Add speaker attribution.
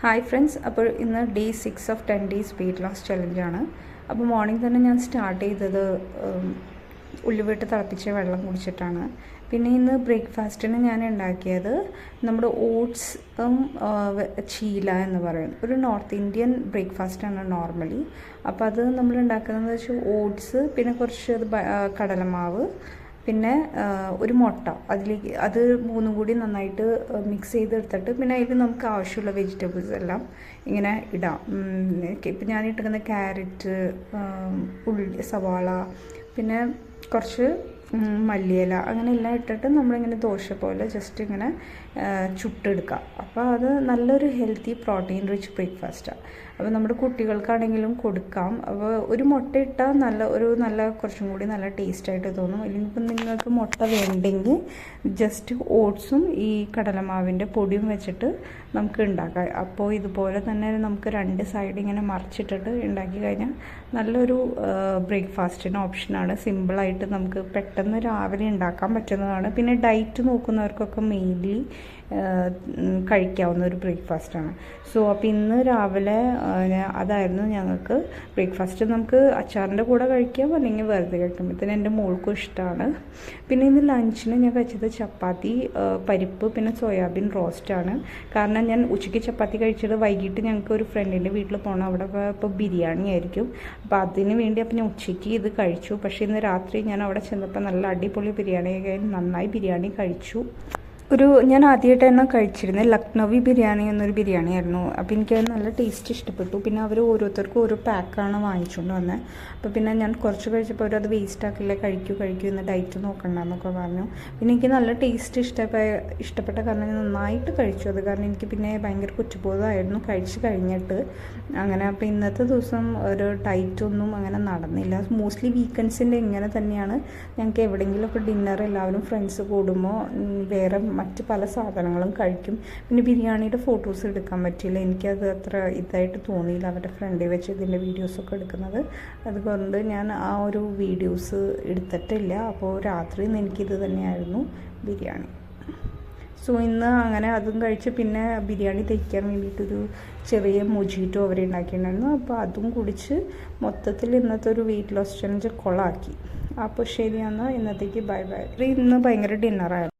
Speaker 1: Hi friends, അപ്പോൾ ഇന്ന് day 6 of 10 days weight loss ചലഞ്ചാണ്. അപ്പോൾ മോർണിംഗ് തന്നെ ഞാൻ സ്റ്റാർട്ട് ചെയ്തത് ഉള്ളിവിട്ട് തിളപ്പിച്ച വെള്ളം കുടിച്ചിട്ടാണ്. പിന്നെ ഇന്ന് ബ്രേക്ക്ഫാസ്റ്റിന് ഞാൻ ഉണ്ടാക്കിയത് നമ്മുടെ ഓട്സും ചീല എന്ന് പറയും, ഒരു നോർത്ത് ഇന്ത്യൻ ബ്രേക്ക്ഫാസ്റ്റാണ് നോർമലി. അപ്പോൾ അത് നമ്മൾ ഉണ്ടാക്കുന്നത് വെച്ചാൽ ഓട്സ്, പിന്നെ കുറച്ച് കടലമാവ്, പിന്നെ ഒരു മുട്ട, അതിലേക്ക് അത് മൂന്നും കൂടി നന്നായിട്ട് മിക്സ് ചെയ്തെടുത്തിട്ട് പിന്നെ അതിൽ നമുക്ക് ആവശ്യമുള്ള വെജിറ്റബിൾസ് എല്ലാം ഇങ്ങനെ ഇടാം. ഇപ്പം ഞാൻ ഇട്ടിരിക്കുന്ന ക്യാരറ്റ്, ഉള്ളി, സവാള, പിന്നെ കുറച്ച് മല്ലിയില, അങ്ങനെ എല്ലാം ഇട്ടിട്ട് നമ്മളിങ്ങനെ ദോശ പോലെ ജസ്റ്റ് ഇങ്ങനെ ചുട്ടെടുക്കുക. അപ്പോൾ അത് നല്ലൊരു ഹെൽത്തി പ്രോട്ടീൻ റിച്ച് ബ്രേക്ക്ഫാസ്റ്റാണ്. അപ്പോൾ നമ്മുടെ കുട്ടികൾക്കാണെങ്കിലും കൊടുക്കാം. അപ്പോൾ ഒരു മുട്ട ഇട്ടാൽ നല്ല കുറച്ചും കൂടി നല്ല ടേസ്റ്റായിട്ട് തോന്നും. അല്ലെങ്കിൽ ഇപ്പം നിങ്ങൾക്ക് മുട്ട വേണ്ടെങ്കിൽ ജസ്റ്റ് ഓട്സും ഈ കടലമാവിൻ്റെ പൊടിയും വെച്ചിട്ട് നമുക്ക് ഉണ്ടാക്കാം. അപ്പോൾ ഇതുപോലെ തന്നെ നമുക്ക് രണ്ട് സൈഡ് ഇങ്ങനെ മറിച്ചിട്ടിട്ട് ഉണ്ടാക്കി കഴിഞ്ഞാൽ നല്ലൊരു ബ്രേക്ക്ഫാസ്റ്റിന് ഓപ്ഷനാണ്. സിമ്പിളായിട്ട് നമുക്ക് പെട്ടെന്ന് രാവിലെ ഉണ്ടാക്കാൻ പറ്റുന്നതാണ്. പിന്നെ ഡയറ്റ് നോക്കുന്നവർക്കൊക്കെ മെയിൻലി കഴിക്കാവുന്ന ഒരു ബ്രേക്ക്ഫാസ്റ്റാണ്. സോ അപ്പോൾ ഇന്ന് രാവിലെ അതായിരുന്നു ഞങ്ങൾക്ക് ബ്രേക്ക്ഫാസ്റ്റ്. നമുക്ക് അച്ചാറിൻ്റെ കൂടെ കഴിക്കാം, അല്ലെങ്കിൽ വെറുതെ കഴിക്കാം. ഇതിന് എൻ്റെ മോൾക്കും ഇഷ്ടമാണ്. പിന്നെ ഇന്ന് ലഞ്ചിന് ഞാൻ കഴിച്ചത് ചപ്പാത്തി, പരിപ്പ്, പിന്നെ സോയാബീൻ റോസ്റ്റാണ്. കാരണം ഞാൻ ഉച്ചയ്ക്ക് ചപ്പാത്തി കഴിച്ചത് വൈകിട്ട് ഞങ്ങൾക്ക് ഒരു ഫ്രണ്ടിൻ്റെ വീട്ടിൽ പോകണം. അവിടെ ഇപ്പോൾ ബിരിയാണി ആയിരിക്കും. അപ്പോൾ അതിന് വേണ്ടി അപ്പോൾ ഞാൻ ഉച്ചയ്ക്ക് ഇത് കഴിച്ചു. പക്ഷേ ഇന്ന് രാത്രി ഞാൻ അവിടെ ചെന്നപ്പോൾ നല്ല അടിപൊളി ബിരിയാണി, നന്നായി ബിരിയാണി കഴിച്ചു. ഞാൻ ആദ്യമായിട്ട് തന്നെ കഴിച്ചിരുന്നത് ലക്നൗവി ബിരിയാണി എന്നൊരു ബിരിയാണി ആയിരുന്നു. അപ്പോൾ എനിക്കത് നല്ല ടേസ്റ്റ് ഇഷ്ടപ്പെട്ടു. പിന്നെ അവർ ഓരോരുത്തർക്കും ഓരോ പാക്കാണ് വാങ്ങിച്ചുകൊണ്ട് വന്നത്. അപ്പോൾ പിന്നെ ഞാൻ കുറച്ച് കഴിച്ചപ്പോൾ അവരത് വേസ്റ്റ് ആക്കില്ല, കഴിക്കൂ ഇന്ന് ഡയറ്റ് നോക്കണ്ടെന്നൊക്കെ പറഞ്ഞു. പിന്നെ എനിക്ക് നല്ല ടേസ്റ്റ് ഇഷ്ടപ്പെട്ട കാരണം ഞാൻ നന്നായിട്ട് കഴിച്ചു. അത് കാരണം എനിക്ക് പിന്നെ ഭയങ്കര കുറ്റബോധമായിരുന്നു കഴിച്ച് കഴിഞ്ഞിട്ട്. അങ്ങനെ അപ്പോൾ ഇന്നത്തെ ദിവസം ഒരു ഡയറ്റൊന്നും അങ്ങനെ നടന്നില്ല. മോസ്റ്റ്ലി വീക്കെൻഡ്സിൻ്റെ ഇങ്ങനെ തന്നെയാണ്. ഞങ്ങൾക്ക് എവിടെയെങ്കിലുമൊക്കെ ഡിന്നർ എല്ലാവരും ഫ്രണ്ട്സ് കൂടുമ്പോൾ വേറെ മറ്റ് പല സാധനങ്ങളും കഴിക്കും. പിന്നെ ബിരിയാണിയുടെ ഫോട്ടോസ് എടുക്കാൻ പറ്റിയില്ല, എനിക്കത് അത്ര ഇതായിട്ട് തോന്നിയില്ല അവരുടെ ഫ്രണ്ടിൽ വെച്ച് ഇതിൻ്റെ വീഡിയോസൊക്കെ എടുക്കുന്നത്. അതുകൊണ്ട് ഞാൻ ആ ഒരു വീഡിയോസ് എടുത്തിട്ടില്ല. അപ്പോൾ രാത്രി എനിക്കിത് തന്നെയായിരുന്നു ബിരിയാണി. സോ ഇന്ന് അങ്ങനെ അതും കഴിച്ച് പിന്നെ ബിരിയാണി തയ്ക്കാൻ വേണ്ടിയിട്ടൊരു ചെറിയ മൊജിറ്റോ അവർ ഉണ്ടാക്കിയിട്ടുണ്ടായിരുന്നു. അപ്പോൾ അതും കുടിച്ച് മൊത്തത്തിൽ ഇന്നത്തെ ഒരു വെയ്റ്റ് ലോസ് ചലഞ്ച് കൊളാക്കി. അപ്പോൾ ശരിയാണ്, ഇന്നത്തേക്ക് ബൈ ബൈ. ഇന്ന് ഭയങ്കര ഡിന്നറായിരുന്നു.